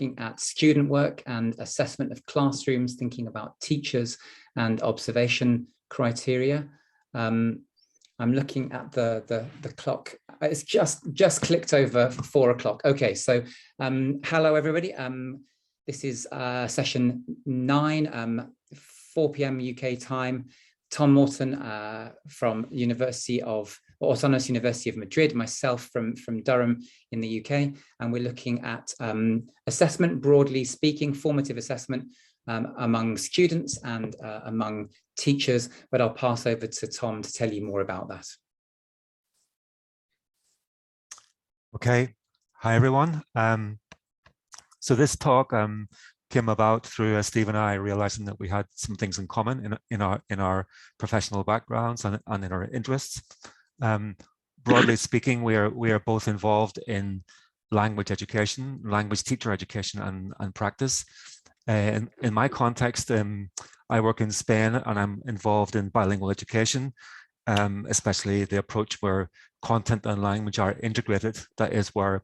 looking at student work and assessment of classrooms, thinking about teachers and observation criteria. I'm looking at the clock. It's just clicked over 4 o'clock. Okay, so hello everybody. This is session 9, 4 p.m. UK time. Tom Morton from Autonomous University of Madrid, myself from Durham in the UK, and we're looking at assessment, broadly speaking, formative assessment among students and among teachers, but I'll pass over to Tom to tell you more about that. Okay, hi everyone. So this talk came about through Steve and I realizing that we had some things in common in our professional backgrounds and in our interests. Broadly speaking, we are both involved in language education, language teacher education and practice. In my context, I work in Spain and I'm involved in bilingual education, especially the approach where content and language are integrated. That is where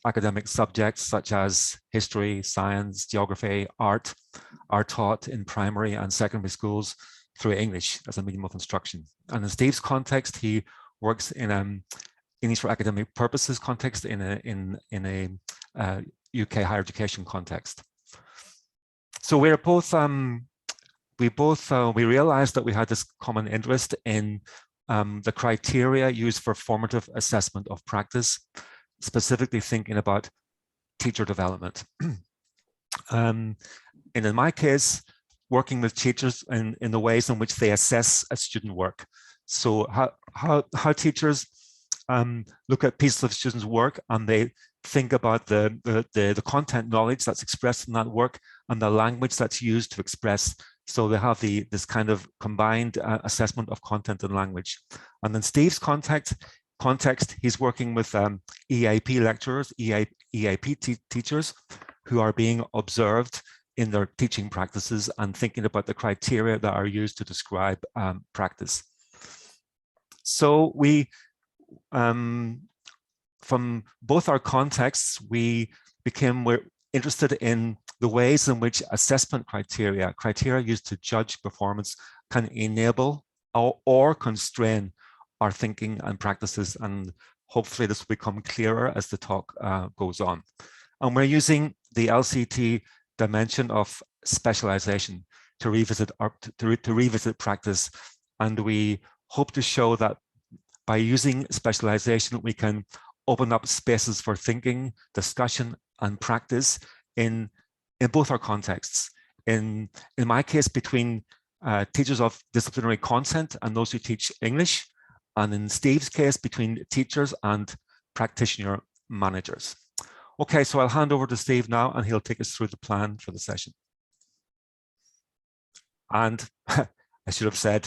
academic subjects such as history, science, geography, art are taught in primary and secondary schools through English as a medium of instruction. And in Steve's context, he works in English for academic purposes context in a UK higher education context. So we're both we realized that we had this common interest in the criteria used for formative assessment of practice, specifically thinking about teacher development. And in my case, working with teachers in the ways in which they assess a student work. So how teachers look at pieces of students' work and they think about the content knowledge that's expressed in that work and the language that's used to express. So they have this kind of combined assessment of content and language. And in Steve's context, he's working with EAP lecturers, EAP teachers who are being observed in their teaching practices and thinking about the criteria that are used to describe practice. So we, from both our contexts, we're interested in the ways in which assessment criteria used to judge performance can enable or constrain our thinking and practices, and hopefully this will become clearer as the talk goes on. And we're using the LCT dimension of specialization to revisit practice, and we hope to show that by using specialization we can open up spaces for thinking, discussion, and practice in both our contexts. In my case, between teachers of disciplinary content and those who teach English, and in Steve's case, between teachers and practitioner managers. Okay, so I'll hand over to Steve now, and he'll take us through the plan for the session. And I should have said,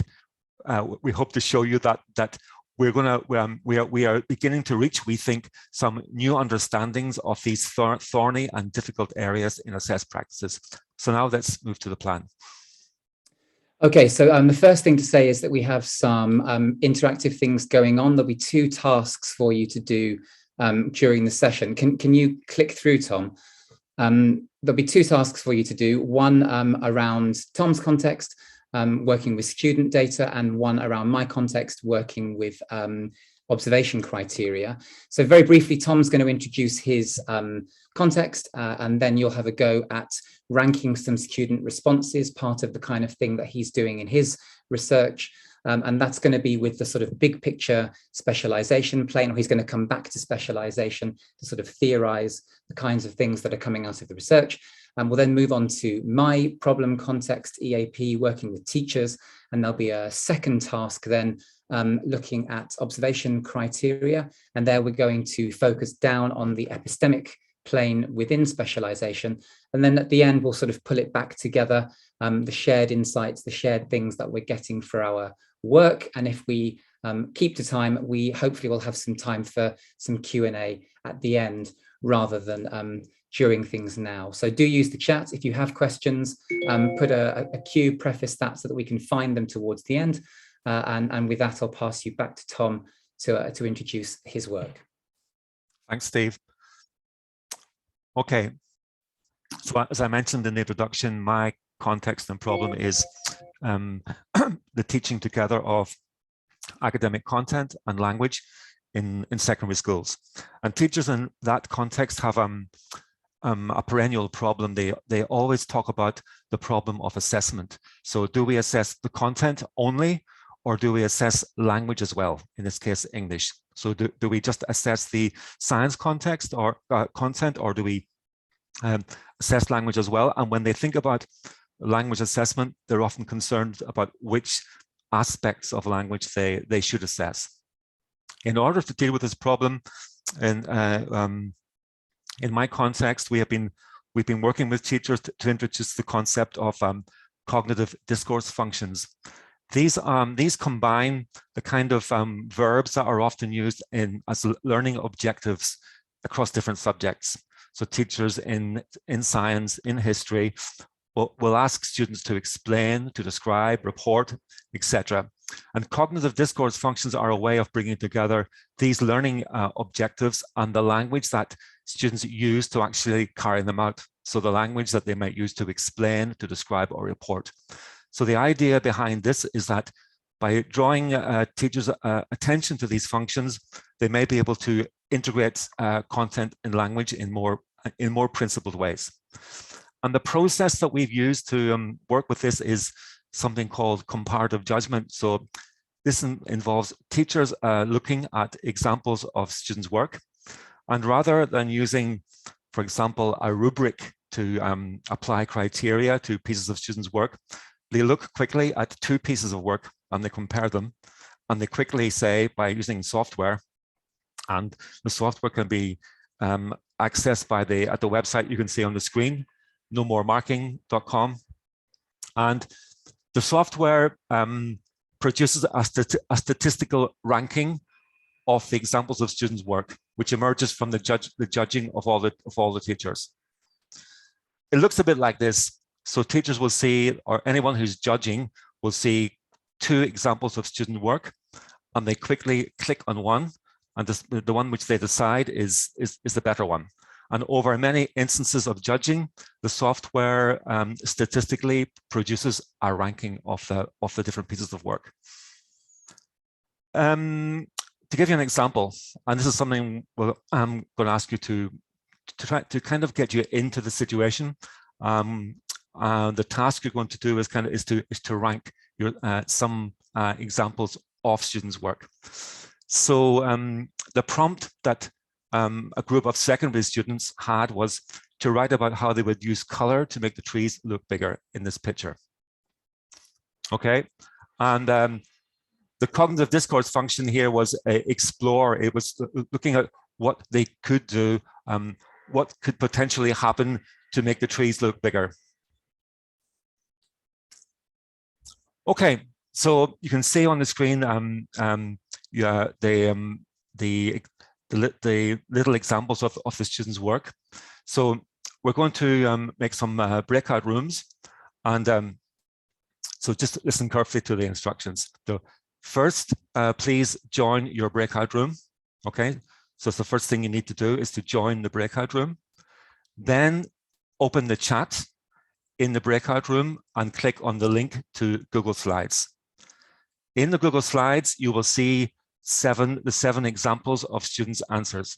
we hope to show you that we are beginning to reach, we think, some new understandings of these thorny and difficult areas in assessed practices. So now let's move to the plan. Okay, so the first thing to say is that we have some interactive things going on. There'll be 2 tasks for you to do during the session. Can you click through, Tom? There'll be 2 tasks for you to do, one around Tom's context, working with student data, and one around my context, working with observation criteria. So very briefly, Tom's going to introduce his context, and then you'll have a go at ranking some student responses, part of the kind of thing that he's doing in his research. And that's going to be with the sort of big picture specialization plane, or he's going to come back to specialization to sort of theorize the kinds of things that are coming out of the research. And we'll then move on to my problem context, EAP, working with teachers. And there'll be a second task then looking at observation criteria. And there we're going to focus down on the epistemic plane within specialization. And then at the end, we'll sort of pull it back together, the shared insights, the shared things that we're getting for our work. And if we keep to time, we hopefully will have some time for some Q&A at the end rather than during things now. So do use the chat if you have questions, put a Q, preface that so that we can find them towards the end. And with that, I'll pass you back to Tom to introduce his work. Thanks, Steve. Okay, So as I mentioned in the introduction, my context and problem is the teaching together of academic content and language in secondary schools. And teachers in that context have a perennial problem. They always talk about the problem of assessment. So do we assess the content only, or do we assess language as well? In this case, English. So do we just assess the science context or content, or do we assess language as well? And when they think about language assessment, they're often concerned about which aspects of language they should assess. In order to deal with this problem, and in my context, we've been working with teachers to introduce the concept of cognitive discourse functions. These combine the kind of verbs that are often used as learning objectives across different subjects. So teachers in science, in history, will ask students to explain, to describe, report, etc. And cognitive discourse functions are a way of bringing together these learning objectives and the language that students use to actually carry them out. So the language that they might use to explain, to describe, or report. So the idea behind this is that by drawing teachers' attention to these functions, they may be able to integrate content and language in more principled ways. And the process that we've used to work with this is something called comparative judgment. So this involves teachers looking at examples of students' work, and rather than using, for example, a rubric to apply criteria to pieces of students' work, they look quickly at two pieces of work and they compare them, and they quickly say, by using software, and the software can be accessed at the website you can see on the screen, nomoremarking.com, and the software produces a statistical ranking of the examples of students' work, which emerges from the judging of all the teachers. It looks a bit like this. So teachers will see, or anyone who's judging will see two examples of student work, and they quickly click on one, and the one which they decide is the better one. And over many instances of judging, the software statistically produces a ranking of the different pieces of work. To give you an example, and this is something I'm going to ask you to try to kind of get you into the situation. The task you're going to do is to rank your some examples of students' work. So the prompt that a group of secondary students had was to write about how they would use color to make the trees look bigger in this picture. Okay, and the cognitive discourse function here was explore. It was looking at what they could do, what could potentially happen to make the trees look bigger. Okay, so you can see on the screen the little examples of the students' work. So we're going to make some breakout rooms, and so just listen carefully to the instructions. So first, please join your breakout room. Okay, so it's the first thing you need to do is to join the breakout room. Then open the chat in the breakout room and click on the link to Google Slides. In the Google Slides, you will see the seven examples of students' answers.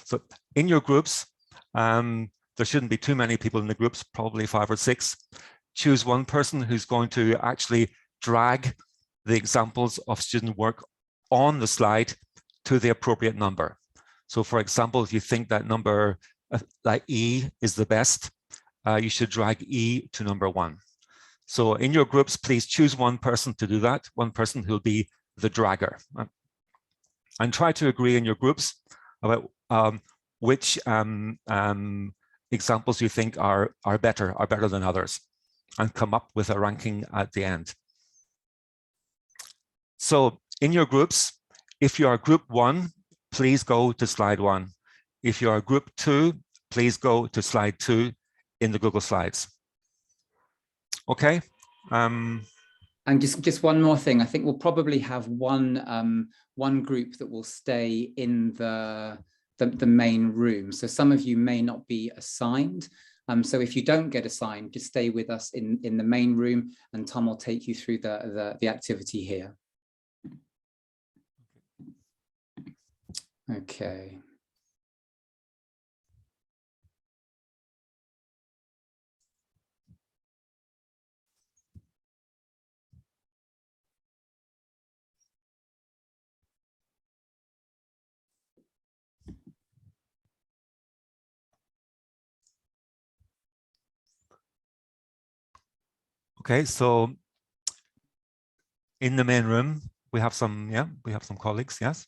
So in your groups, there shouldn't be too many people in the groups, probably 5 or 6. Choose one person who's going to actually drag the examples of student work on the slide to the appropriate number. So for example, if you think that number like E is the best, you should drag E to number 1. So in your groups, please choose one person to do that, one person who'll be the dragger. And try to agree in your groups about which examples you think are better than others, and come up with a ranking at the end. So in your groups, if you are group 1, please go to slide 1. If you are group 2, please go to slide 2 in the Google Slides. Okay. And just one more thing. I think we'll probably have one group that will stay in the main room. So some of you may not be assigned So if you don't get assigned, just stay with us in the main room, and Tom will take you through the activity here. Okay. Okay, so in the main room, we have some colleagues, yes?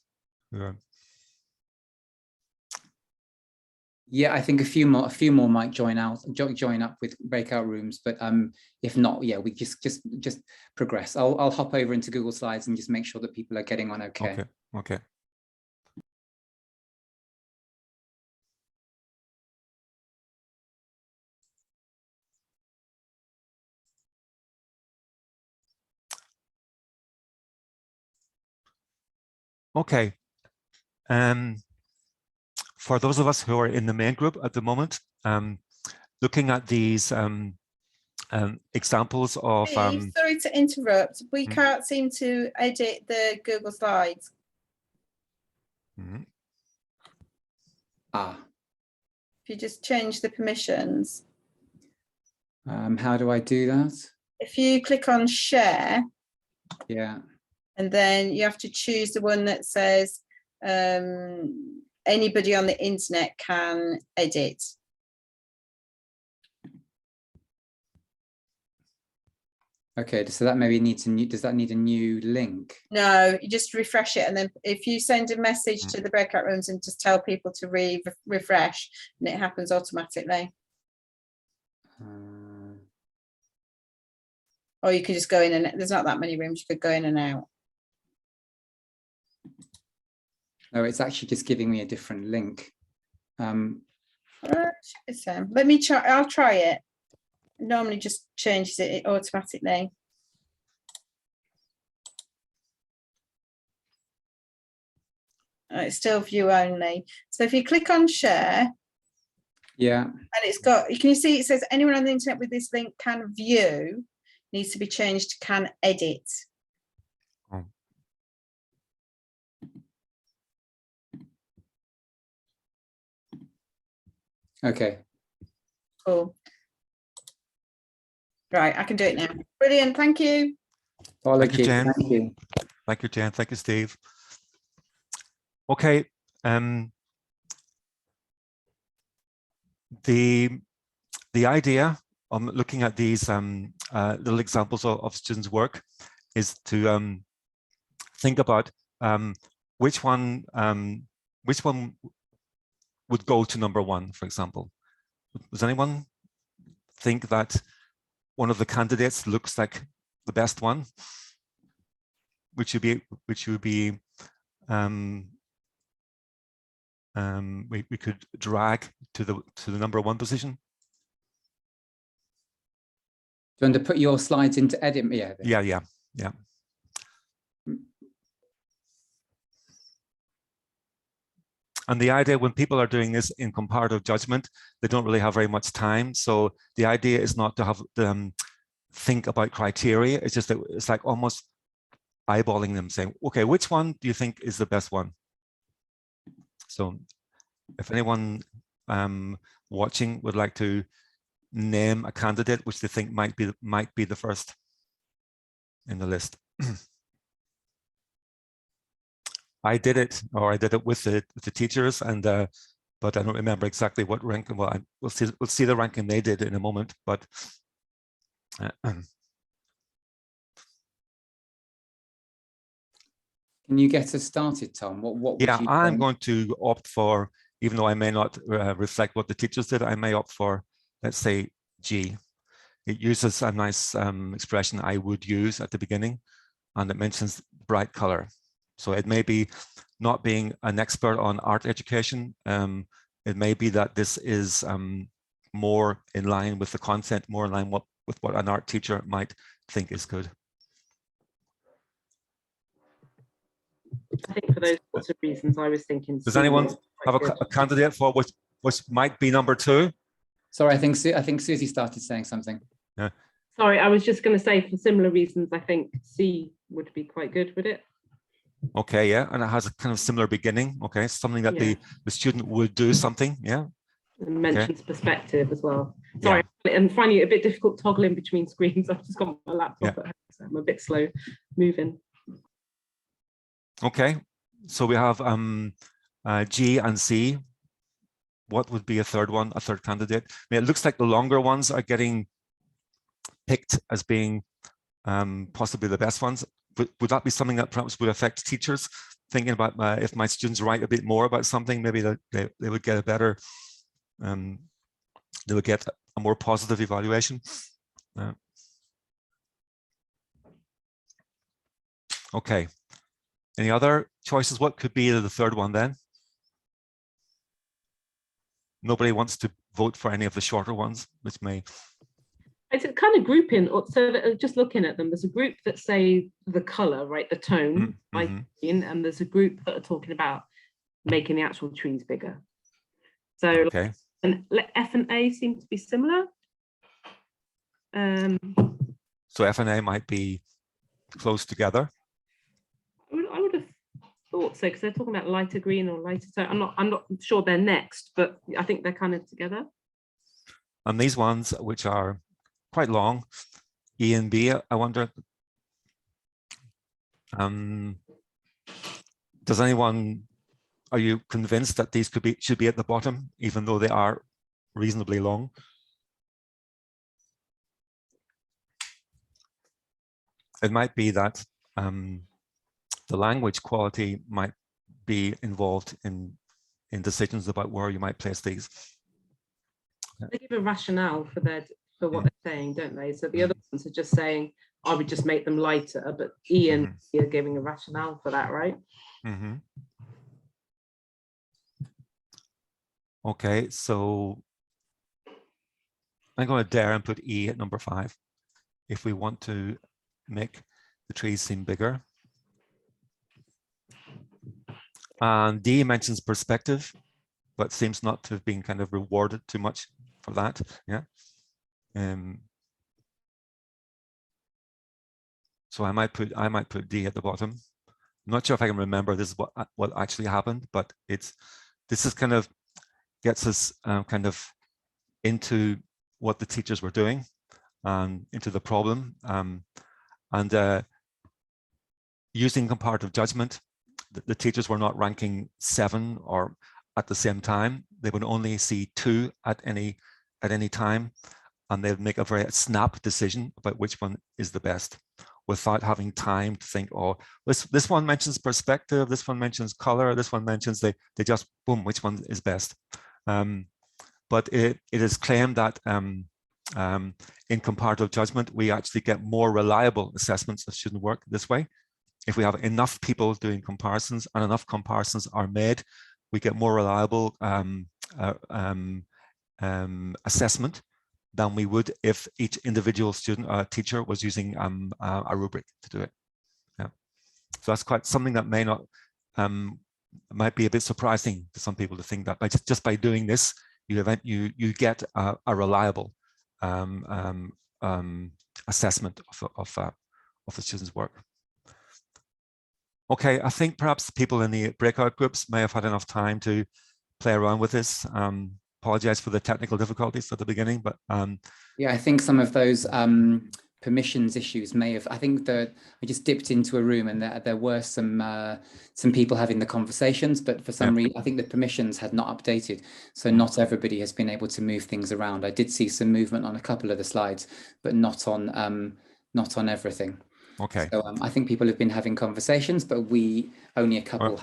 Yeah, I think a few more might join up with breakout rooms, but if not, yeah, we just progress. I'll hop over into Google Slides and just make sure that people are getting on okay. Okay. Okay. For those of us who are in the main group at the moment, looking at these examples of... Steve, sorry to interrupt. We can't seem to edit the Google Slides. Ah. If you just change the permissions. How do I do that? If you click on share. Yeah. And then you have to choose the one that says anybody on the internet can edit. Okay, so that maybe needs a new, does that need a new link? No, you just refresh it, and then if you send a message to the breakout rooms and just tell people to refresh, and it happens automatically. Or you could just go in and there's not that many rooms, you could go in and out. No, it's actually just giving me a different link. Let me try. I'll try it. It normally just changes it automatically. It's still view only. So if you click on share, yeah, and it's got, can you see it says anyone on the internet with this link can view, needs to be changed to can edit. Okay. Cool. Right, I can do it now. Brilliant, thank you. Thank you, Jen. Thank you. Thank you, Jen. Thank you, Steve. Okay. The idea on looking at these little examples of students' work is to think about which one would go to number one, for example. Does anyone think that one of the candidates looks like the best one, which would be we could drag to the number one position? Do you want to put your slides into edit? Yeah. Yeah. And the idea, when people are doing this in comparative judgment, they don't really have very much time. So the idea is not to have them think about criteria. It's just that it's like almost eyeballing them, saying, okay, which one do you think is the best one? So if anyone watching would like to name a candidate which they think might be the first in the list. I did it with the teachers, and but I don't remember exactly what ranking. Well, we'll see the ranking they did in a moment. But can you get us started, Tom? What yeah, would you I'm think? going to opt for, even though I may not reflect what the teachers did, I may opt for, let's say, G. It uses a nice expression I would use at the beginning, and it mentions bright color. So it may be, not being an expert on art education, it may be that this is more in line with the content, more in line with what an art teacher might think is good. I think for those sorts of reasons, I was thinking. Does anyone have a candidate for which might be number two? Sorry, I think Susie started saying something. Yeah. Sorry, I was just going to say, for similar reasons, I think C would be quite good, would it? Okay, yeah, and it has a kind of similar beginning. Okay, something that Yeah. the student would do something. Yeah. And mentions perspective as well. Sorry, I'm finding it a bit difficult toggling between screens. I've just got my laptop at home, so I'm a bit slow moving. Okay, so we have G and C. What would be a third one, a third candidate? I mean, it looks like the longer ones are getting picked as being possibly the best ones. Would that be something that perhaps would affect teachers thinking about if my students write a bit more about something, maybe they would get a better, they would get a more positive evaluation? Okay, any other choices? What could be the third one then? Nobody wants to vote for any of the shorter ones, which may. It's a kind of grouping, so that just looking at them, there's a group that say the color, right, the tone, and there's a group that are talking about making the actual trees bigger. So, okay. And F and A seem to be similar. So F and A might be close together. I would have thought so, because they're talking about lighter green or lighter tone. I'm not sure they're next, but I think they're kind of together. And these ones, which are quite long, E and B, I wonder, does anyone, are you convinced that these should be at the bottom, even though they are reasonably long? It might be that the language quality might be involved in decisions about where you might place these. They give a rationale for what they're saying, don't they? So the other ones are just saying, I would just make them lighter, but E and B are giving a rationale for that, right? Okay, so I'm going to dare and put E at number 5 if we want to make the trees seem bigger. And D mentions perspective, but seems not to have been kind of rewarded too much for that. Yeah. So I might put D at the bottom. I'm not sure if I can remember this is what actually happened, but this is kind of gets us kind of into what the teachers were doing and into the problem. And using comparative judgment, the teachers were not ranking 7 or at the same time. They would only see 2 at any time, and they would make a very snap decision about which one is the best, without having time to think, oh, this one mentions perspective, this one mentions color, this one mentions, they just boom, which one is best. But it is claimed that in comparative judgment, we actually get more reliable assessments of student work this way. If we have enough people doing comparisons and enough comparisons are made, we get more reliable assessment than we would if each individual student teacher was using a rubric to do it. Yeah, so that's quite something that may not might be a bit surprising to some people to think that just by doing this, you get a reliable assessment of the student's work. Okay, I think perhaps people in the breakout groups may have had enough time to play around with this. Apologize for the technical difficulties at the beginning, but yeah, I think some of those permissions issues may have. I think that I just dipped into a room and there were some people having the conversations, but for some reason I think the permissions had not updated, so not everybody has been able to move things around. I did see some movement on a couple of the slides, but not on everything. Okay. So I think people have been having conversations, but only a couple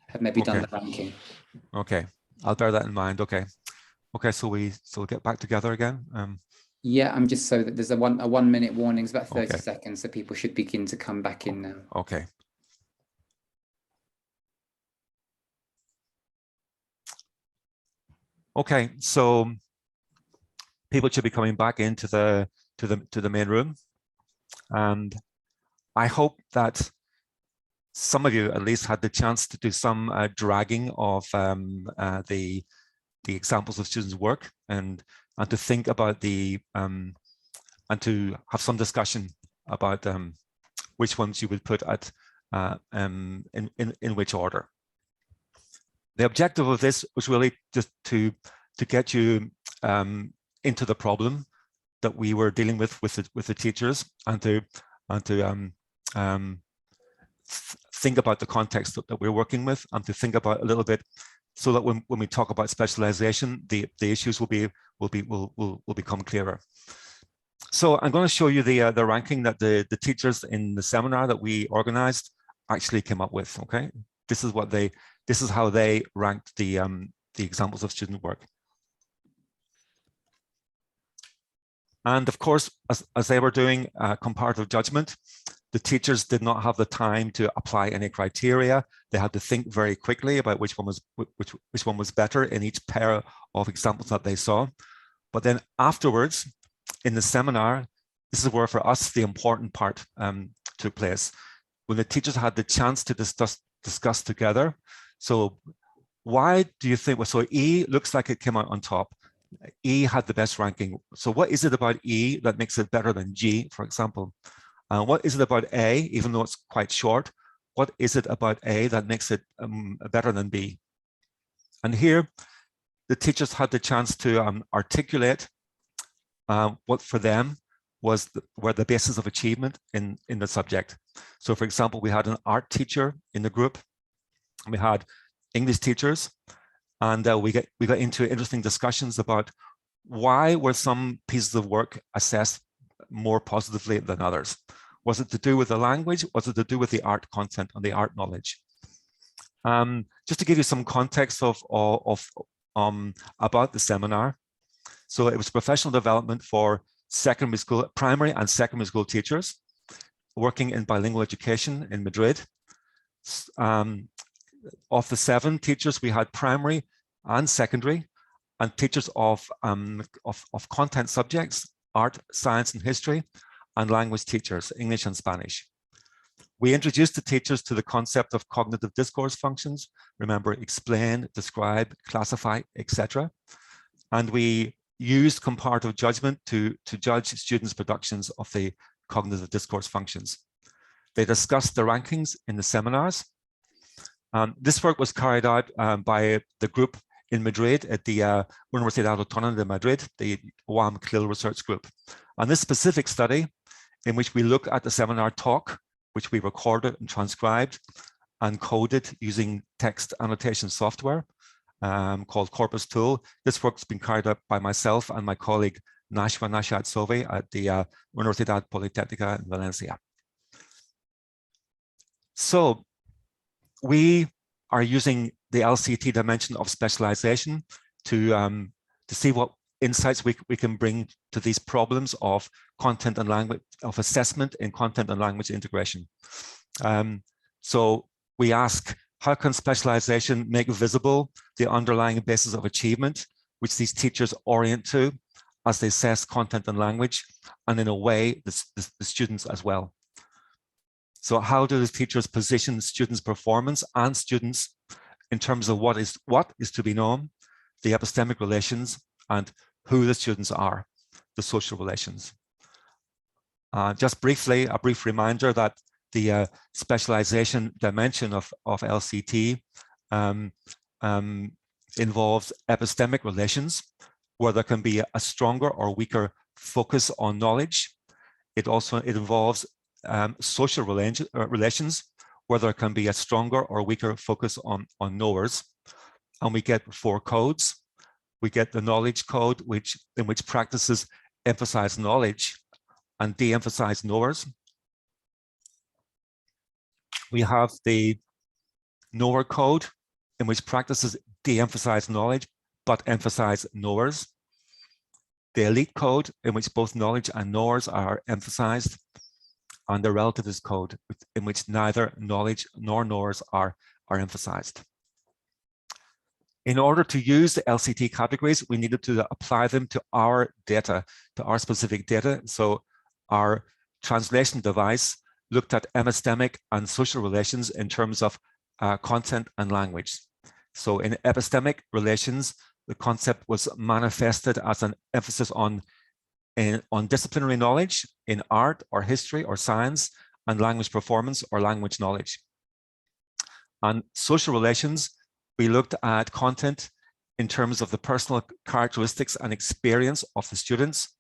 have maybe done the ranking. Okay, I'll bear that in mind. Okay. Okay, so we'll get back together again. Yeah, I'm just so that there's a 1 minute warning. It's about 30 seconds, so people should begin to come back in now. Okay. Okay, so people should be coming back into the main room, and I hope that some of you at least had the chance to do some dragging of the examples of students' work, and and to think about the and to have some discussion about which ones you would put at in which order. The objective of this was really just to get you into the problem that we were dealing with the teachers, and to think about the context that we're working with, and to think about a little bit, so that when we talk about specialization, the issues will become clearer. So I'm going to show you the ranking that the teachers in the seminar that we organized actually came up with. Okay, this is how they ranked the examples of student work. And of course, as they were doing comparative judgment, the teachers did not have the time to apply any criteria. They had to think very quickly about which one was better in each pair of examples that they saw. But then afterwards, in the seminar, this is where for us the important part took place, when the teachers had the chance to discuss together. So why do you think? So E looks like it came out on top. E had the best ranking. So what is it about E that makes it better than G, for example? What is it about A, even though it's quite short? What is it about A that makes it better than B? And here, the teachers had the chance to articulate what for them were the basis of achievement in the subject. So for example, we had an art teacher in the group, we had English teachers, and we got into interesting discussions about why were some pieces of work assessed more positively than others. Was it to do with the language? Was it to do with the art content and the art knowledge? Just to give you some context about the seminar. So it was professional development for secondary school, primary and secondary school teachers working in bilingual education in Madrid. Of the 7 teachers, we had primary and secondary, and teachers of content subjects, art, science, and history, and language teachers, English and Spanish. We introduced the teachers to the concept of cognitive discourse functions. Remember, explain, describe, classify, etc. And we used comparative judgment to judge students' productions of the cognitive discourse functions. They discussed the rankings in the seminars. This work was carried out by the group in Madrid at the Universidad Autónoma de Madrid, the UAM CLIL research group. And this specific study, in which we look at the seminar talk, which we recorded and transcribed and coded using text annotation software called Corpus Tool. This work's been carried out by myself and my colleague Nashwa Nashatsove at the Universidad Politécnica in Valencia. So we are using the LCT dimension of specialization to see what insights we can bring to these problems of content and language, of assessment in content and language integration. So we ask, how can specialization make visible the underlying basis of achievement, which these teachers orient to as they assess content and language, and in a way, the students as well. So how do the teachers position students' performance and students in terms of what is to be known, the epistemic relations, and who the students are, the social relations. Just briefly, a brief reminder that the specialization dimension of LCT involves epistemic relations, where there can be a stronger or weaker focus on knowledge. It involves social relations, where there can be a stronger or weaker focus on knowers. And we get 4 codes. We get the knowledge code, in which practices emphasize knowledge and de-emphasize knowers. We have the knower code, in which practices de-emphasize knowledge but emphasize knowers. The elite code, in which both knowledge and knowers are emphasized. And the relativist code, in which neither knowledge nor knowers are emphasized. In order to use the LCT categories, we needed to apply them to our data, to our specific data. So our translation device looked at epistemic and social relations in terms of content and language. So in epistemic relations, the concept was manifested as an emphasis on disciplinary knowledge in art or history or science, and language performance or language knowledge. And social relations, we looked at content in terms of the personal characteristics and experience of the students,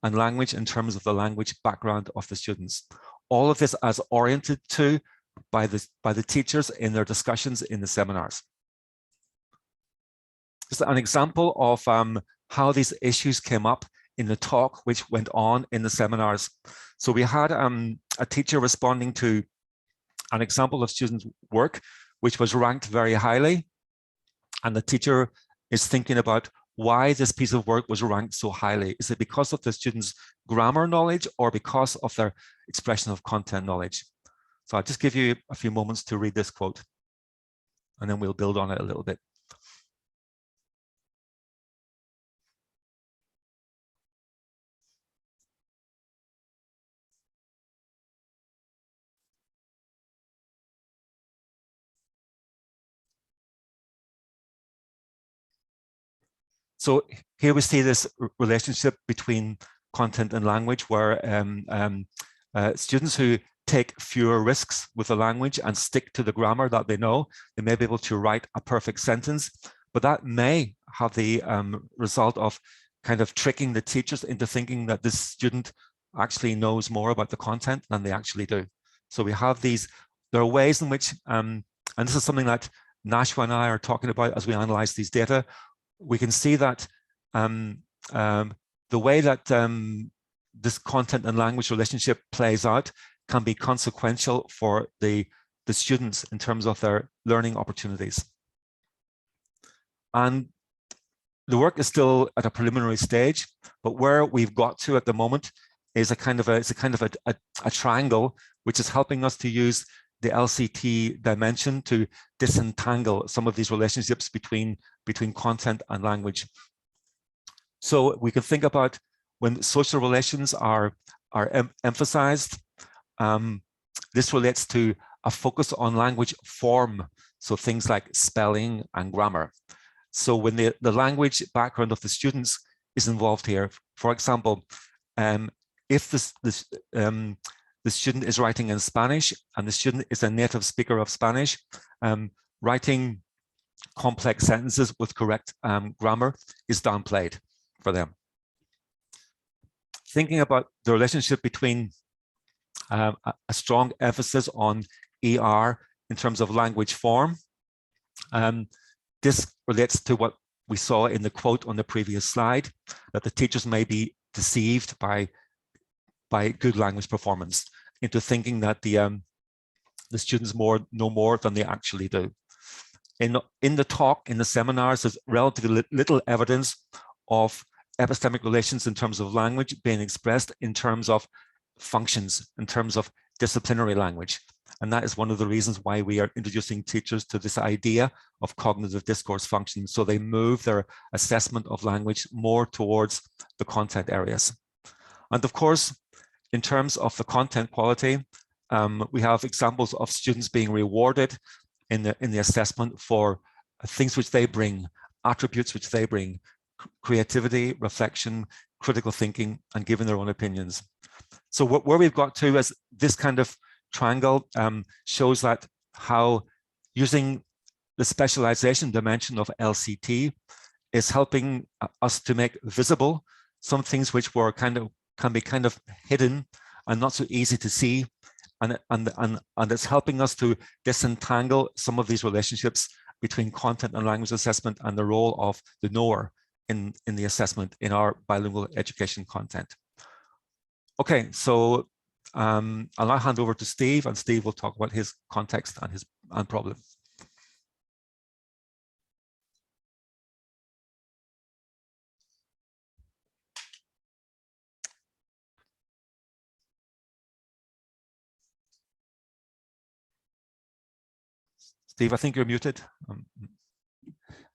and language in terms of the language background of the students. All of this as oriented to by the teachers in their discussions in the seminars. Just an example of how these issues came up in the talk which went on in the seminars. So we had a teacher responding to an example of students' work which was ranked very highly, and the teacher is thinking about why this piece of work was ranked so highly. Is it because of the students' grammar knowledge or because of their expression of content knowledge? So I'll just give you a few moments to read this quote, and then we'll build on it a little bit. So here we see this relationship between content and language, where students who take fewer risks with the language and stick to the grammar that they know, they may be able to write a perfect sentence, but that may have the result of kind of tricking the teachers into thinking that this student actually knows more about the content than they actually do. So we have these, there are ways in which, and this is something that Nashwa and I are talking about as we analyze these data. We can see that the way that this content and language relationship plays out can be consequential for the students in terms of their learning opportunities. And the work is still at a preliminary stage, but where we've got to at the moment is a kind of a triangle, which is helping us to use the LCT dimension to disentangle some of these relationships between content and language. So we can think about when social relations are emphasized, this relates to a focus on language form, so things like spelling and grammar. So when the language background of the students is involved here, for example, if the student is writing in Spanish and the student is a native speaker of Spanish, writing complex sentences with correct grammar is downplayed for them. Thinking about the relationship between a strong emphasis on ER in terms of language form, this relates to what we saw in the quote on the previous slide, that the teachers may be deceived by good language performance into thinking that the students know more than they actually do. In the talk, in the seminars, there's relatively little evidence of epistemic relations in terms of language being expressed in terms of functions, in terms of disciplinary language. And that is one of the reasons why we are introducing teachers to this idea of cognitive discourse functions. So they move their assessment of language more towards the content areas. And of course, in terms of the content quality, we have examples of students being rewarded in the assessment for things which they bring, attributes which they bring, creativity, reflection, critical thinking, and giving their own opinions. So where we've got to is this kind of triangle shows that how using the specialization dimension of LCT is helping us to make visible some things which were can be kind of hidden and not so easy to see, and it's helping us to disentangle some of these relationships between content and language assessment and the role of the knower in the assessment in our bilingual education content. Okay, so I'll now hand over to Steve, and Steve will talk about his context and his problem. Steve, I think you're muted.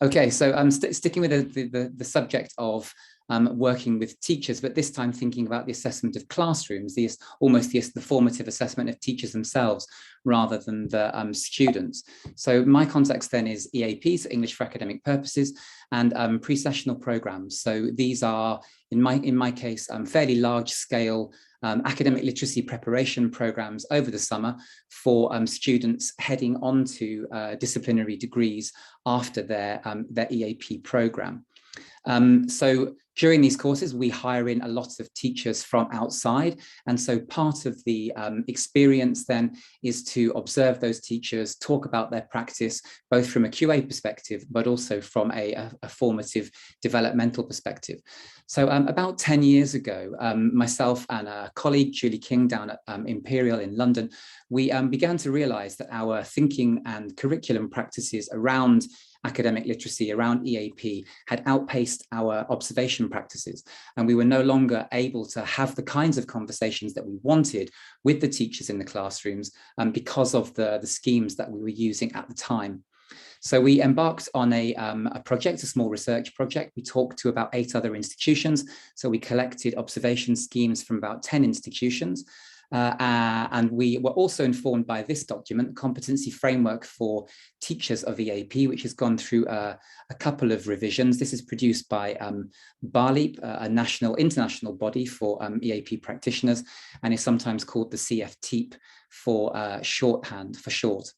Okay, so sticking with the subject of working with teachers, but this time thinking about the assessment of classrooms, almost the formative assessment of teachers themselves rather than the students. So my context then is EAP, so English for Academic Purposes, and pre-sessional programs. So these are, in my case, fairly large scale academic literacy preparation programs over the summer for students heading on to disciplinary degrees after their EAP program. So during these courses, we hire in a lot of teachers from outside. And so part of the experience then is to observe those teachers, talk about their practice, both from a QA perspective, but also from a formative developmental perspective. So about 10 years ago, myself and a colleague, Julie King, down at Imperial in London, we began to realize that our thinking and curriculum practices around academic literacy, around EAP, had outpaced our observation practices, and we were no longer able to have the kinds of conversations that we wanted with the teachers in the classrooms because of the schemes that we were using at the time. So we embarked on a project, a small research project. We talked to about 8 other institutions. So we collected observation schemes from about 10 institutions. And we were also informed by this document, Competency Framework for Teachers of EAP, which has gone through a couple of revisions. This is produced by BALIP, a international body for EAP practitioners, and is sometimes called the CFTEEP for shorthand, for short.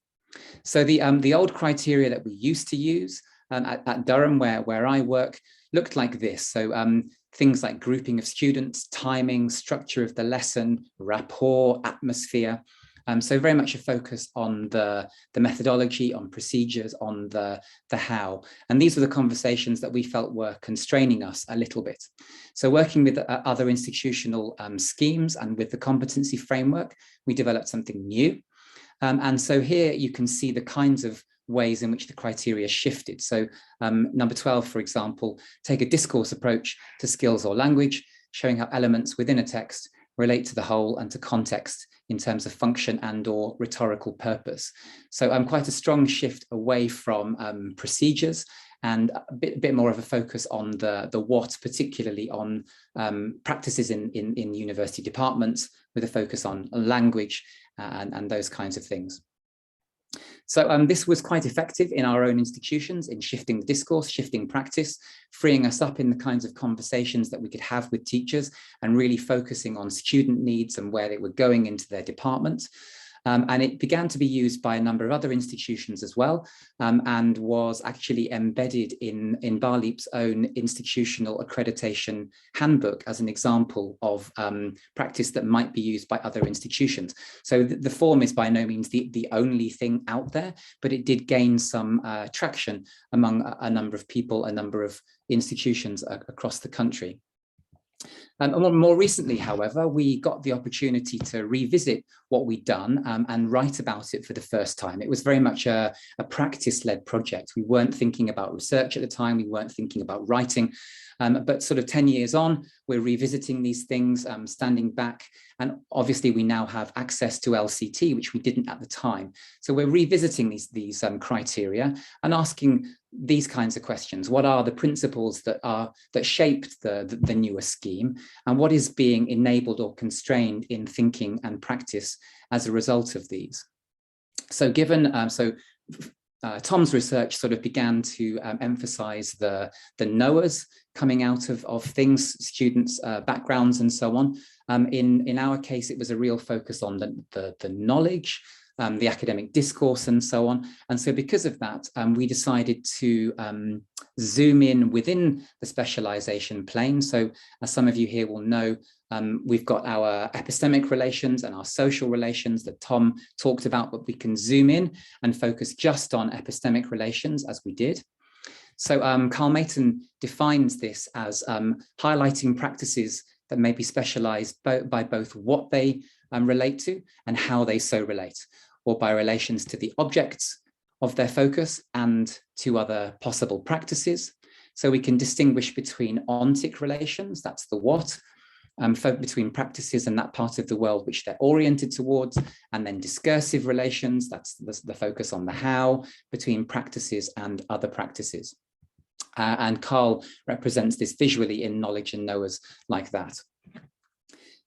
So the old criteria that we used to use at Durham, where I work, looked like this. So things like grouping of students, timing, structure of the lesson, rapport, atmosphere. So very much a focus on the methodology, on procedures, on the how. And these were the conversations that we felt were constraining us a little bit. So working with other institutional schemes and with the competency framework, we developed something new. And so here you can see the kinds of ways in which the criteria shifted. So number 12, for example, take a discourse approach to skills or language, showing how elements within a text relate to the whole and to context in terms of function and or rhetorical purpose. So quite a strong shift away from procedures and a bit more of a focus on the what, particularly on practices in university departments, with a focus on language and those kinds of things. So this was quite effective in our own institutions in shifting the discourse, shifting practice, freeing us up in the kinds of conversations that we could have with teachers and really focusing on student needs and where they were going into their departments. And it began to be used by a number of other institutions as well, and was actually embedded in BALIP's own institutional accreditation handbook as an example of practice that might be used by other institutions. So the form is by no means the only thing out there, but it did gain some traction among a number of people, a number of institutions across the country. More recently, however, we got the opportunity to revisit what we'd done and write about it for the first time. It was very much a practice-led project. We weren't thinking about research at the time. We weren't thinking about writing. But sort of 10 years on, we're revisiting these things, standing back. And obviously, we now have access to LCT, which we didn't at the time. So we're revisiting these criteria and asking these kinds of questions. What are the principles that shaped the newer scheme? And what is being enabled or constrained in thinking and practice as a result of these? So given, Tom's research sort of began to emphasize the knowers coming out of things, students' backgrounds and so on. In our case, it was a real focus on the knowledge, the academic discourse and so on. And so because of that, we decided to zoom in within the specialization plane. So as some of you here will know, we've got our epistemic relations and our social relations that Tom talked about, but we can zoom in and focus just on epistemic relations as we did. So Carl Mayton defines this as highlighting practices that may be specialized by both what they relate to and how they so relate, or by relations to the objects of their focus and to other possible practices. So we can distinguish between ontic relations, that's the what, between practices and that part of the world which they're oriented towards, and then discursive relations, that's the focus on the how, between practices and other practices. And Carl represents this visually in knowledge and knowers like that.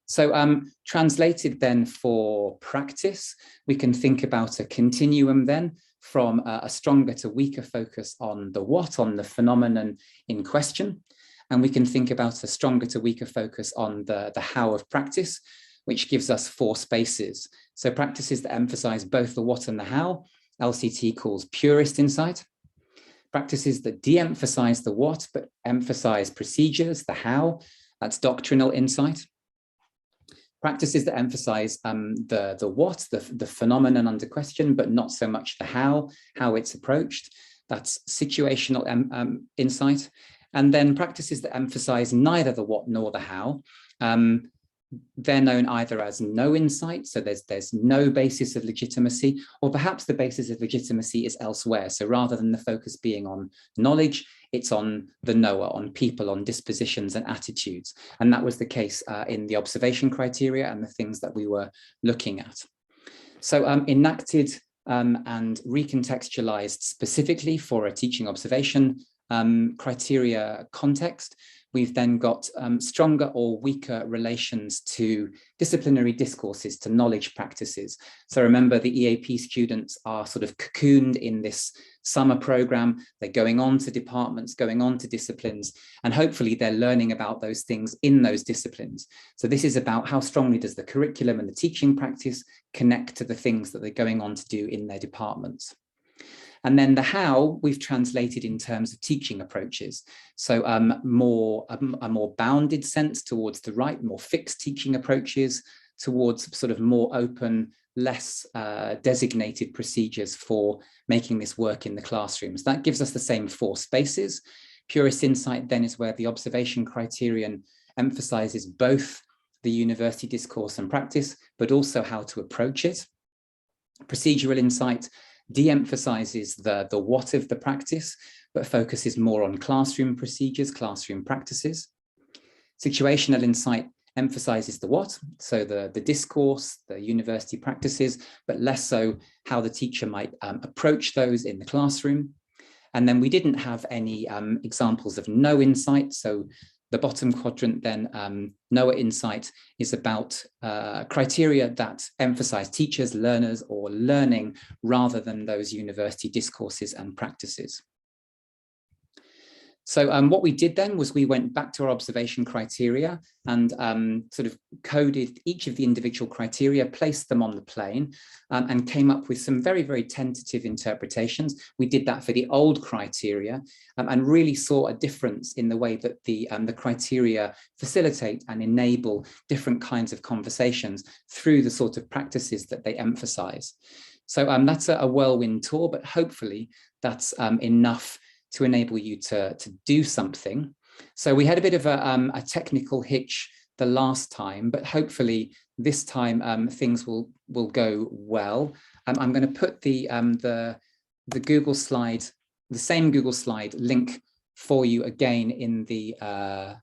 So translated then for practice, we can think about a continuum then from a stronger to weaker focus on the what, on the phenomenon in question. And we can think about a stronger to weaker focus on the how of practice, which gives us 4 spaces. So practices that emphasize both the what and the how, LCT calls purist insight. Practices that de-emphasize the what, but emphasize procedures, the how, that's doctrinal insight. Practices that emphasize the what, the phenomenon under question, but not so much the how it's approached, that's situational insight. And then practices that emphasize neither the what nor the how, they're known either as no insight, so there's no basis of legitimacy, or perhaps the basis of legitimacy is elsewhere. So rather than the focus being on knowledge, it's on the knower, on people, on dispositions and attitudes. And that was the case in the observation criteria and the things that we were looking at. So enacted and recontextualized specifically for a teaching observation criteria context, we've then got stronger or weaker relations to disciplinary discourses, to knowledge practices. So remember, the EAP students are sort of cocooned in this summer program. They're going on to departments, going on to disciplines, and hopefully they're learning about those things in those disciplines. So this is about how strongly does the curriculum and the teaching practice connect to the things that they're going on to do in their departments. And then the how we've translated in terms of teaching approaches. So a more bounded sense towards the right, more fixed teaching approaches, towards sort of more open, less designated procedures for making this work in the classrooms. That gives us the same 4 spaces. Purist insight then is where the observation criterion emphasizes both the university discourse and practice, but also how to approach it. Procedural insight de-emphasizes the what of the practice, but focuses more on classroom procedures, classroom practices. Situational insight emphasizes the what, so the discourse, the university practices, but less so how the teacher might approach those in the classroom. And then we didn't have any examples of no insight, so the bottom quadrant then, NOAA insight is about criteria that emphasize teachers, learners, or learning rather than those university discourses and practices. So what we did then was we went back to our observation criteria and sort of coded each of the individual criteria, placed them on the plane, and came up with some very, very tentative interpretations. We did that for the old criteria and really saw a difference in the way that the criteria facilitate and enable different kinds of conversations through the sort of practices that they emphasize. So that's a whirlwind tour, but hopefully that's enough to enable you to do something. So we had a bit of a technical hitch the last time, but hopefully this time things will go well. I'm going to put the Google slide, the same Google slide link for you again in the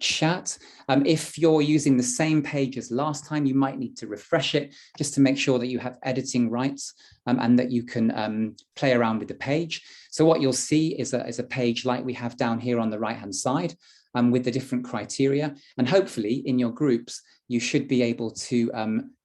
chat. If you're using the same page as last time, you might need to refresh it just to make sure that you have editing rights and that you can play around with the page. So what you'll see is a page like we have down here on the right-hand side with the different criteria. And hopefully in your groups, you should be able to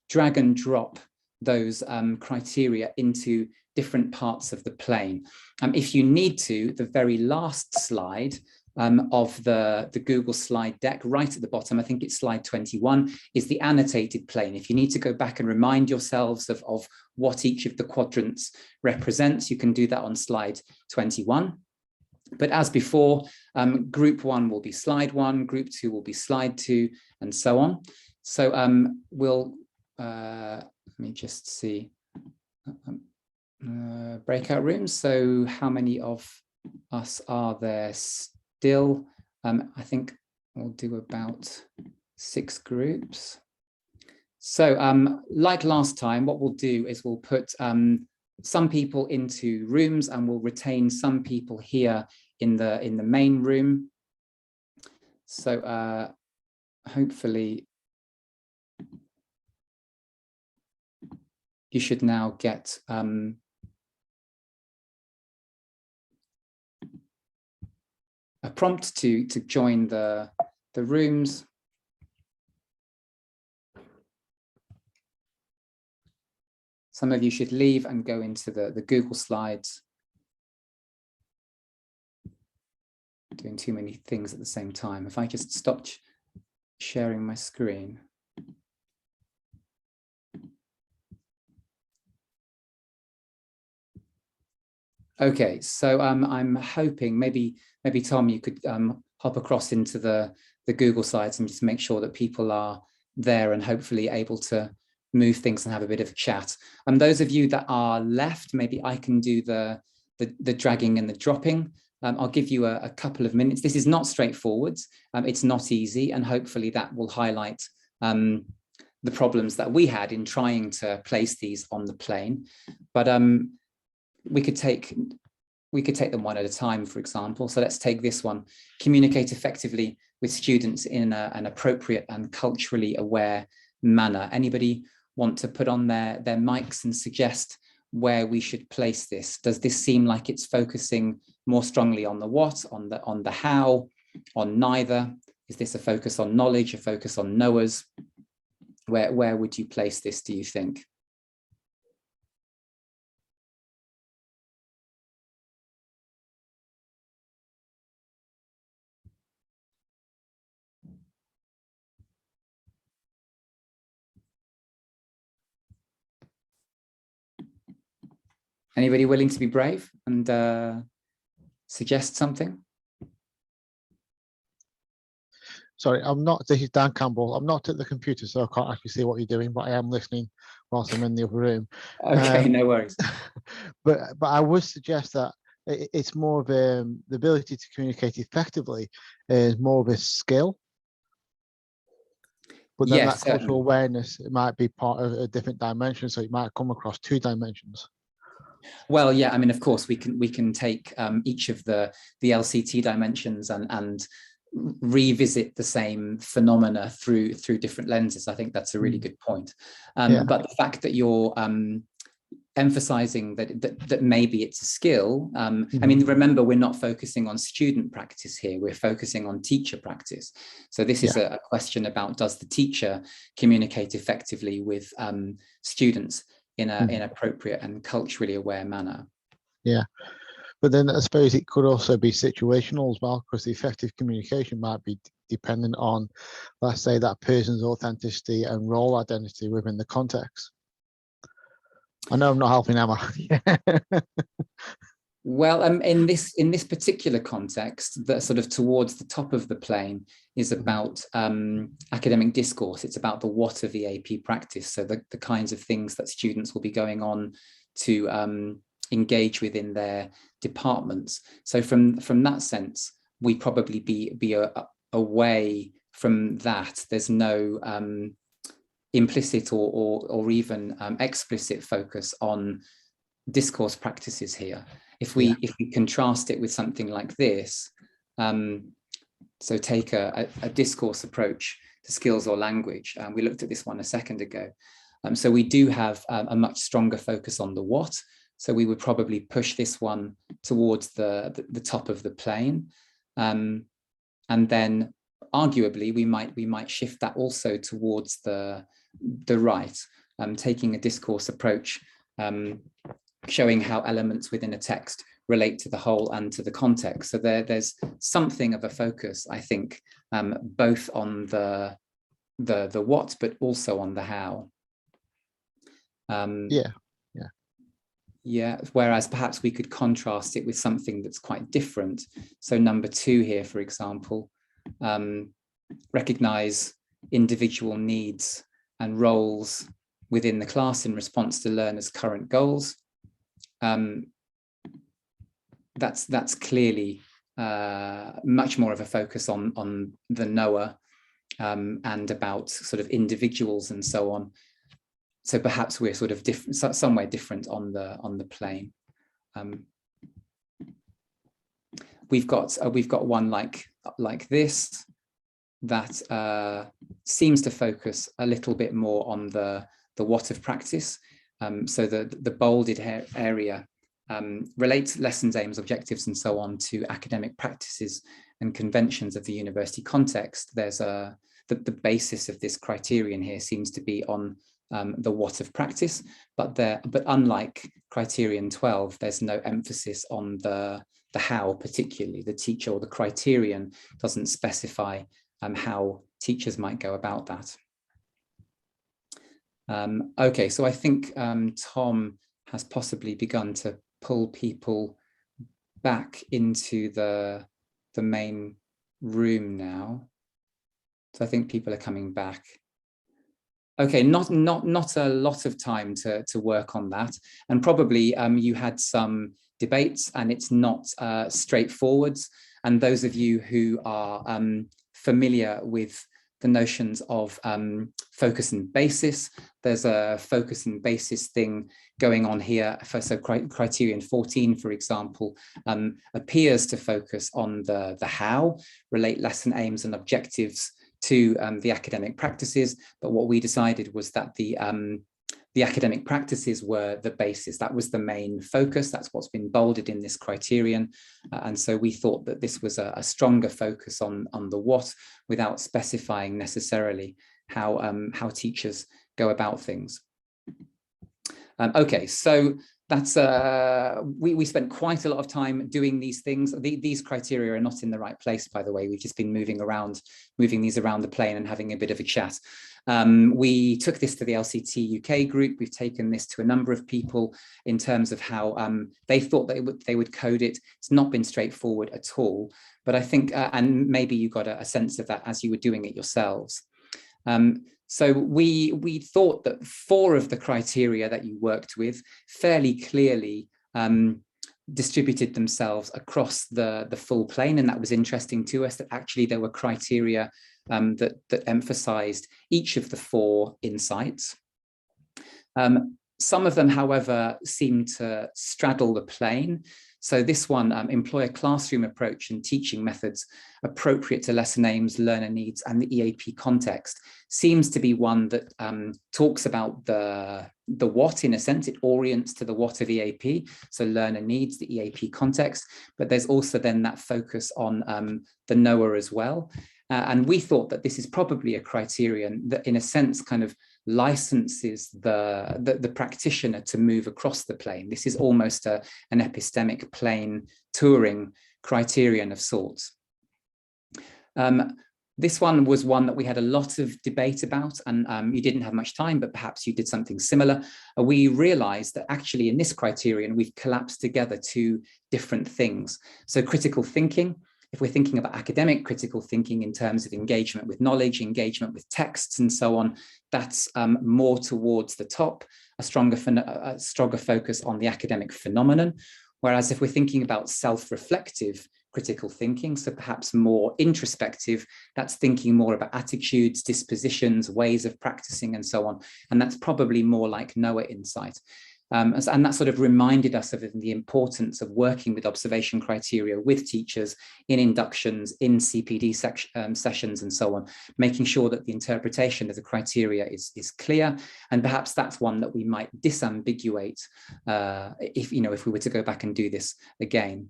drag and drop those criteria into different parts of the plane. If you need to, the very last slide of the Google slide deck, right at the bottom, I think it's slide 21, is the annotated plane. If you need to go back and remind yourselves of what each of the quadrants represents, you can do that on slide 21. But as before, group 1 will be slide 1, group 2 will be slide 2, and so on. So let me just see, breakout rooms. So how many of us are there still? I think we'll do about 6 groups. So like last time, what we'll do is we'll put some people into rooms and we'll retain some people here in the main room. So hopefully you should now get a prompt to join the rooms. Some of you should leave and go into the Google Slides. Doing too many things at the same time. If I just stop sharing my screen. Okay, so I'm hoping maybe Tom, you could hop across into the Google Slides and just make sure that people are there and hopefully able to move things and have a bit of a chat. And those of you that are left, maybe I can do the dragging and the dropping. I'll give you a couple of minutes. This is not straightforward. It's not easy, and hopefully that will highlight the problems that we had in trying to place these on the plane. But we could take them one at a time, for example. So let's take this one: communicate effectively with students in an appropriate and culturally aware manner. Anybody want to put on their mics and suggest where we should place this? Does this seem like it's focusing more strongly on the what, on the how, on neither? Is this a focus on knowledge, a focus on knowers? Where would you place this, do you think? Anybody willing to be brave and suggest something? Sorry, this is Dan Campbell. I'm not at the computer, so I can't actually see what you're doing, but I am listening whilst I'm in the other room. Okay, no worries. But I would suggest that it's more of the ability to communicate effectively is more of a skill. But then Yes, that cultural awareness, it might be part of a different dimension, so it might come across 2 dimensions. Well, yeah, I mean, of course, we can take each of the LCT dimensions and revisit the same phenomena through different lenses. I think that's a really good point. But the fact that you're emphasizing that maybe it's a skill. I mean, remember, we're not focusing on student practice here. We're focusing on teacher practice. So this is a question about, does the teacher communicate effectively with students in an appropriate and culturally aware manner? Yeah. But then I suppose it could also be situational as well, because the effective communication might be dependent on, let's say, that person's authenticity and role identity within the context. I know I'm not helping, am I? Well, in this particular context, that sort of towards the top of the plane is about academic discourse. It's about the what of the AP practice. So the kinds of things that students will be going on to engage with in their departments. So from that sense, we probably be away from that. There's no implicit or even explicit focus on discourse practices here. If we contrast it with something like this, so take a discourse approach to skills or language. We looked at this one a second ago. So we do have a much stronger focus on the what. So we would probably push this one towards the top of the plane, and then arguably we might shift that also towards the right, taking a discourse approach, showing how elements within a text relate to the whole and to the context. So there's something of a focus, I think, both on the what, but also on the how. Yeah, whereas perhaps we could contrast it with something that's quite different. So number 2 here, for example, recognize individual needs and roles within the class in response to learners' current goals. That's clearly much more of a focus on the knower and about sort of individuals and so on. So perhaps we're sort of different, somewhere different on the plane. We've got one like this that seems to focus a little bit more on the what of practice. So the bolded area relates lessons, aims, objectives, and so on to academic practices and conventions of the university context. There's the basis of this criterion here seems to be on the what of practice, but unlike criterion 12, there's no emphasis on the how particularly. The teacher or the criterion doesn't specify how teachers might go about that. Okay, so I think Tom has possibly begun to pull people back into the main room now. So I think people are coming back. Okay, not a lot of time to work on that, and probably you had some debates, and it's not straightforward. And those of you who are familiar with the notions of focus and basis, there's a focus and basis thing going on here. So criterion 14, for example, appears to focus on the how, relate lesson aims and objectives to the academic practices. But what we decided was that the academic practices were the basis. That was the main focus. That's what's been bolded in this criterion. And so we thought that this was a stronger focus on the what, without specifying necessarily how teachers go about things. Okay, so that's we spent quite a lot of time doing these things. These criteria are not in the right place, by the way. We've just been moving these around the plane and having a bit of a chat. We took this to the LCT UK group. We've taken this to a number of people in terms of how they thought they would code it. It's not been straightforward at all, but I think, and maybe you got a sense of that as you were doing it yourselves. So we thought that 4 of the criteria that you worked with fairly clearly distributed themselves across the full plane, and that was interesting to us, that actually there were criteria that emphasized each of the 4 insights. Some of them, however, seem to straddle the plane. So this one, employ a classroom approach and teaching methods appropriate to lesson aims, learner needs, and the EAP context, seems to be one that talks about the what, in a sense. It orients to the what of EAP, so learner needs, the EAP context, but there's also then that focus on the knower as well. And we thought that this is probably a criterion that, in a sense, kind of licenses the practitioner to move across the plane. This is almost an epistemic plane touring criterion of sorts. This one was one that we had a lot of debate about, and you didn't have much time, but perhaps you did something similar. We realized that actually in this criterion, we've collapsed together 2 different things. So critical thinking, if we're thinking about academic critical thinking in terms of engagement with knowledge, engagement with texts and so on, that's more towards the top, a stronger focus on the academic phenomenon. Whereas if we're thinking about self-reflective critical thinking, so perhaps more introspective, that's thinking more about attitudes, dispositions, ways of practicing and so on. And that's probably more like knower insight. And that sort of reminded us of the importance of working with observation criteria with teachers in inductions, in CPD sessions and so on, making sure that the interpretation of the criteria is clear. And perhaps that's one that we might disambiguate if we were to go back and do this again.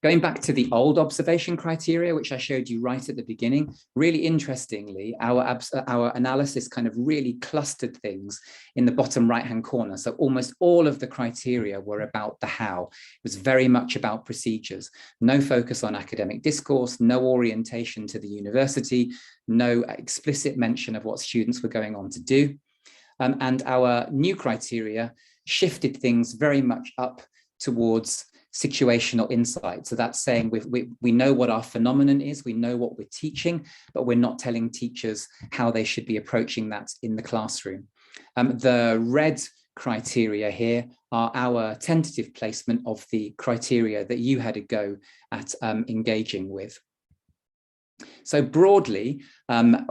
Going back to the old observation criteria, which I showed you right at the beginning, really interestingly, our analysis kind of really clustered things in the bottom right-hand corner. So almost all of the criteria were about the how. It was very much about procedures. No focus on academic discourse, no orientation to the university, no explicit mention of what students were going on to do. And our new criteria shifted things very much up towards situational insight. So that's saying we know what our phenomenon is, we know what we're teaching, but we're not telling teachers how they should be approaching that in the classroom. The red criteria here are our tentative placement of the criteria that you had a go at engaging with. So broadly,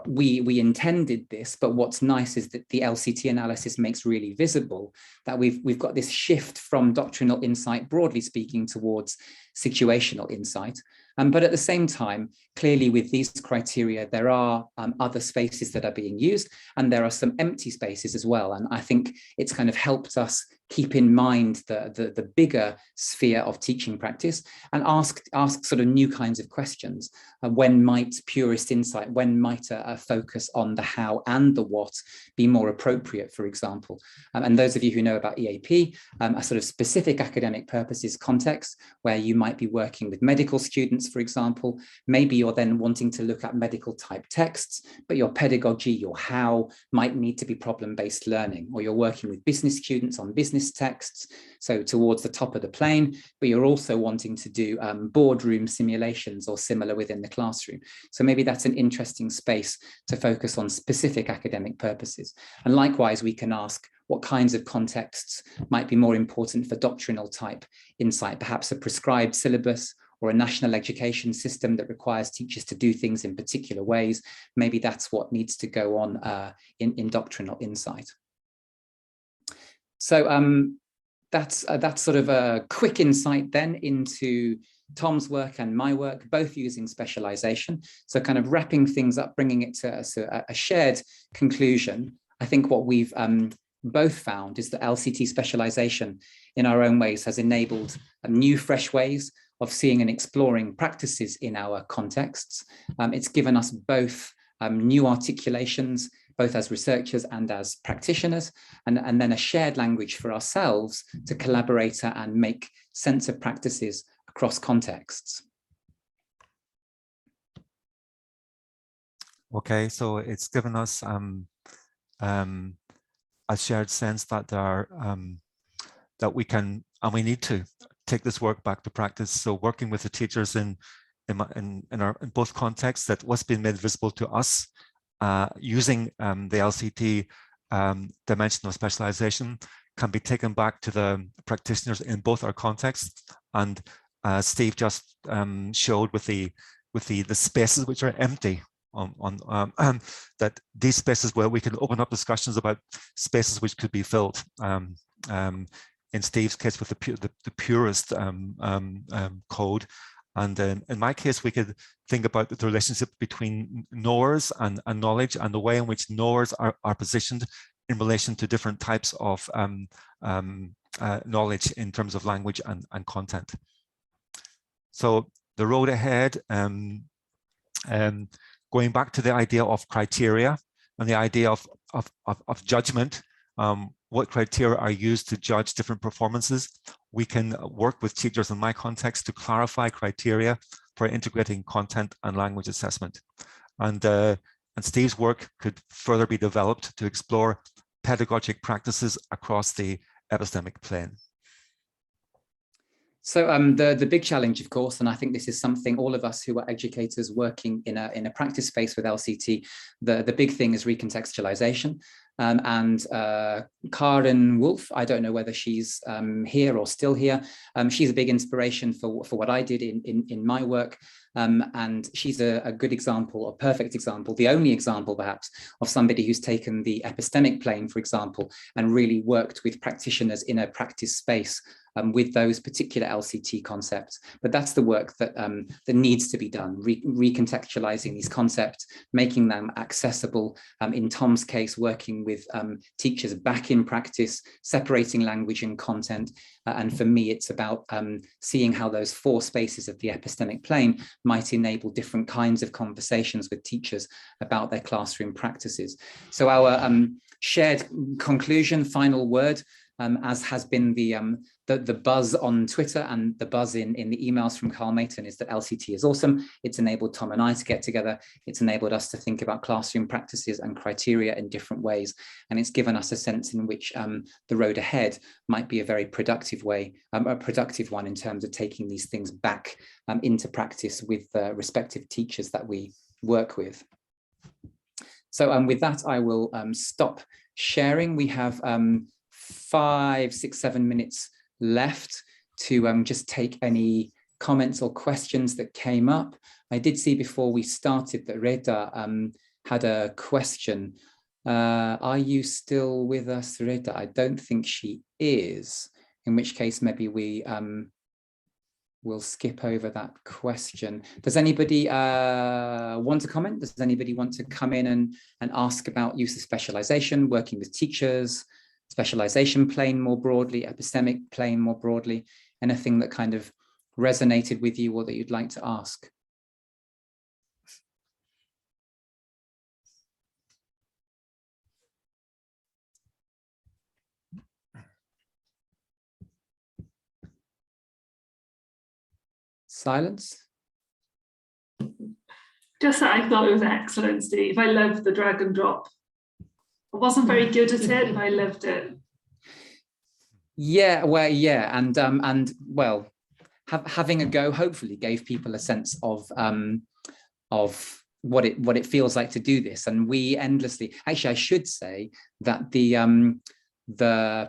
we intended this, but what's nice is that the LCT analysis makes really visible that we've got this shift from doctrinal insight, broadly speaking, towards situational insight. But at the same time, clearly with these criteria, there are other spaces that are being used, and there are some empty spaces as well. And I think it's kind of helped us keep in mind the bigger sphere of teaching practice, and ask sort of new kinds of questions. When might purist insight, when might a focus on the how and the what be more appropriate, for example? And those of you who know about EAP, a sort of specific academic purposes context where you might be working with medical students, for example. Maybe you're then wanting to look at medical type texts, but your pedagogy, your how might need to be problem-based learning, or you're working with business students on business texts, so towards the top of the plane, but you're also wanting to do boardroom simulations or similar within the classroom. So maybe that's an interesting space to focus on specific academic purposes. And likewise, we can ask what kinds of contexts might be more important for doctrinal type insight, perhaps a prescribed syllabus or a national education system that requires teachers to do things in particular ways. Maybe that's what needs to go on in doctrinal insight. So that's sort of a quick insight then into Tom's work and my work, both using specialization. So kind of wrapping things up, bringing it to a shared conclusion. I think what we've both found is that LCT specialization in our own ways has enabled new, fresh ways of seeing and exploring practices in our contexts. It's given us both new articulations, both as researchers and as practitioners, and then a shared language for ourselves to collaborate and make sense of practices across contexts. Okay, so it's given us a shared sense that there are, that we can and we need to take this work back to practice. So working with the teachers in both contexts, that what's been made visible to us using the LCT dimension of specialization can be taken back to the practitioners in both our contexts. And Steve just showed with the spaces which are empty that these spaces where we can open up discussions about spaces which could be filled. In Steve's case with the purist code, and in my case we could think about the relationship between knowers and knowledge, and the way in which knowers are positioned in relation to different types of knowledge in terms of language and content. So the road ahead, going back to the idea of criteria and the idea of judgment, what criteria are used to judge different performances. We can work with teachers in my context to clarify criteria for integrating content and language assessment. And Steve's work could further be developed to explore pedagogic practices across the epistemic plane. So the big challenge, of course, and I think this is something all of us who are educators working in a practice space with LCT, the big thing is recontextualization. And Karen Wolf, I don't know whether she's here or still here. She's a big inspiration for what I did in my work. And she's a good example, a perfect example, the only example perhaps of somebody who's taken the epistemic plane, for example, and really worked with practitioners in a practice space with those particular LCT concepts. But that's the work that needs to be done, recontextualizing these concepts, making them accessible. In Tom's case, working with teachers back in practice, separating language and content. And for me, it's about seeing how those four spaces of the epistemic plane might enable different kinds of conversations with teachers about their classroom practices. So our shared conclusion, final word, as has been the buzz on Twitter and the buzz in the emails from Carl Mayton, is that LCT is awesome. It's enabled Tom and I to get together. It's enabled us to think about classroom practices and criteria in different ways. And it's given us a sense in which the road ahead might be a very productive way, a productive one in terms of taking these things back into practice with respective teachers that we work with. So with that, I will stop sharing. We have 5, 6, 7 minutes left to just take any comments or questions that came up. I did see before we started that Reda had a question. Are you still with us, Reda? I don't think she is, in which case maybe we will skip over that question. Does anybody want to comment? Does anybody want to come in and ask about use of specialization, working with teachers, specialization plane more broadly, epistemic plane more broadly, anything that kind of resonated with you or that you'd like to ask? Silence? Just that I thought it was excellent, Steve. I loved the drag and drop. I wasn't very good at it, but I loved it. Yeah, well, yeah, and well, having a go hopefully gave people a sense of what it feels like to do this. And we endlessly, actually, I should say that the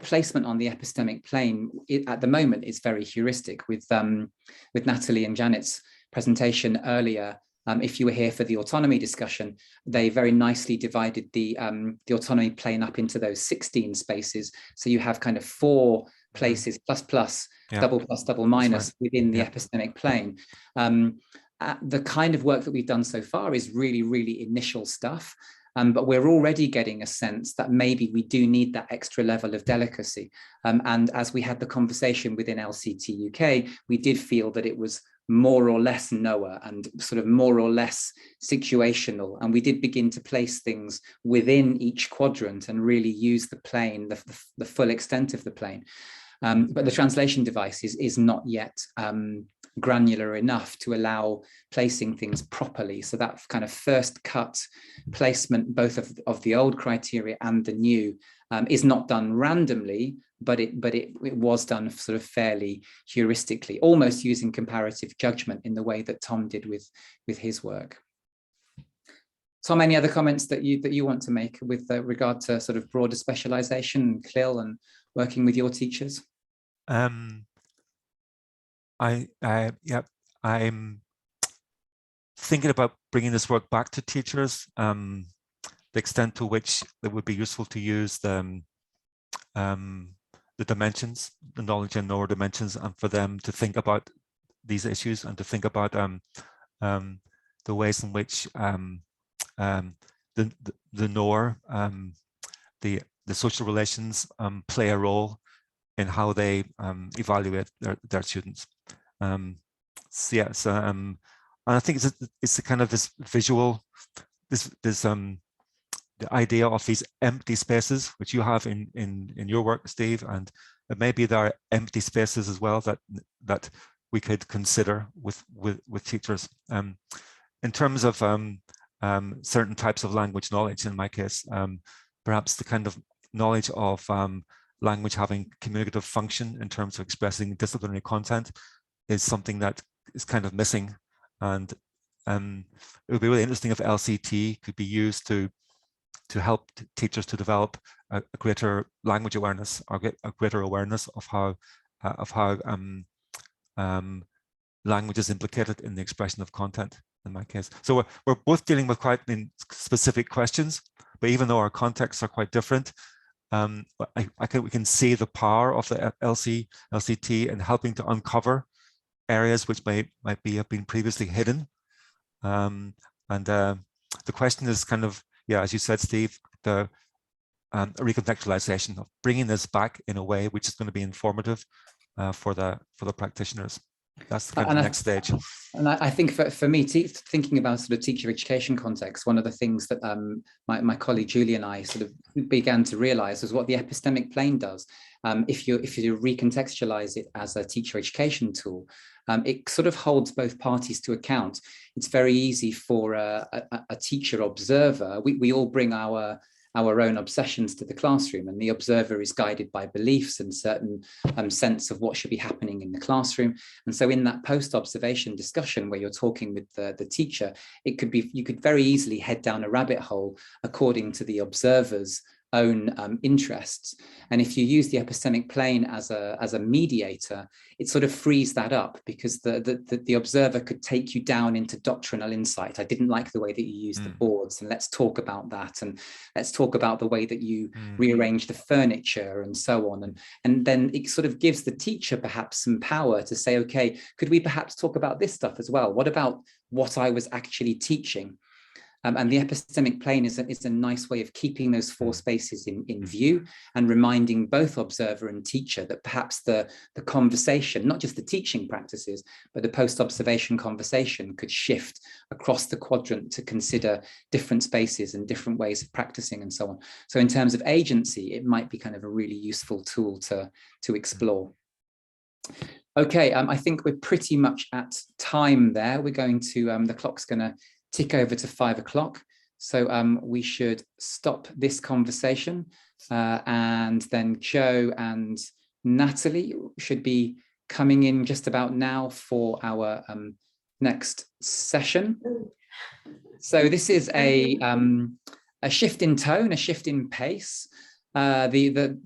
placement on the epistemic plane at the moment is very heuristic. With Natalie and Janet's presentation earlier, if you were here for the autonomy discussion, they very nicely divided the autonomy plane up into those 16 spaces. So you have kind of 4 places, plus, yeah. double minus right. within the Yeah. epistemic plane. The kind of work that we've done so far is really, really initial stuff. But we're already getting a sense that maybe we do need that extra level of delicacy. And as we had the conversation within LCT UK, we did feel that it was more or less Noah and sort of more or less situational. And we did begin to place things within each quadrant and really use the plane, the full extent of the plane. But the translation device is not yet granular enough to allow placing things properly. So that kind of first cut placement, both of the old criteria and the new, is not done randomly, but it was done sort of fairly heuristically, almost using comparative judgment in the way that Tom did with his work. Tom, any other comments that you want to make with regard to sort of broader specialization and CLIL and working with your teachers? I'm thinking about bringing this work back to teachers. The extent to which it would be useful to use the dimensions, the knowledge and knower dimensions, and for them to think about these issues and to think about the ways in which the knower, the social relations play a role in how they evaluate their students. So yes, and I think it's a kind of this visual, this the idea of these empty spaces, which you have in your work, Steve, and maybe there are empty spaces as well that we could consider with teachers. In terms of certain types of language knowledge, in my case, perhaps the kind of knowledge of language having communicative function in terms of expressing disciplinary content is something that is kind of missing. And it would be really interesting if LCT could be used to help teachers to develop a greater language awareness, or get a greater awareness of how language is implicated in the expression of content, in my case. So we're both dealing with quite specific questions, but even though our contexts are quite different, we can see the power of the LCT in helping to uncover areas which might have been previously hidden. The question is kind of, yeah, as you said, Steve, the recontextualization of bringing this back in a way which is going to be informative for the practitioners. That's kind of the next stage. And I think for me, thinking about sort of teacher education context, one of the things that my colleague Julie and I sort of began to realize was what the epistemic plane does. If you recontextualize it as a teacher education tool, it sort of holds both parties to account. It's very easy for a teacher observer. We all bring our own obsessions to the classroom, and the observer is guided by beliefs and certain sense of what should be happening in the classroom. And so in that post-observation discussion where you're talking with the teacher, it could be, you could very easily head down a rabbit hole according to the observer's own interests. And if you use the epistemic plane as a mediator, it sort of frees that up, because the observer could take you down into doctrinal insight. I didn't like the way that you used the boards, and let's talk about that, and let's talk about the way that you rearrange the furniture and so on. And then it sort of gives the teacher perhaps some power to say, okay, could we perhaps talk about this stuff as well? What about what I was actually teaching? And the epistemic plane is a nice way of keeping those four spaces in view and reminding both observer and teacher that perhaps the conversation, not just the teaching practices, but the post-observation conversation could shift across the quadrant to consider different spaces and different ways of practicing and so on. So in terms of agency, it might be kind of a really useful tool to explore. Okay, I think we're pretty much at time there. We're going to, the clock's going to tick over to 5 o'clock. So we should stop this conversation and then Joe and Natalie should be coming in just about now for our next session. So this is a shift in tone, a shift in pace. The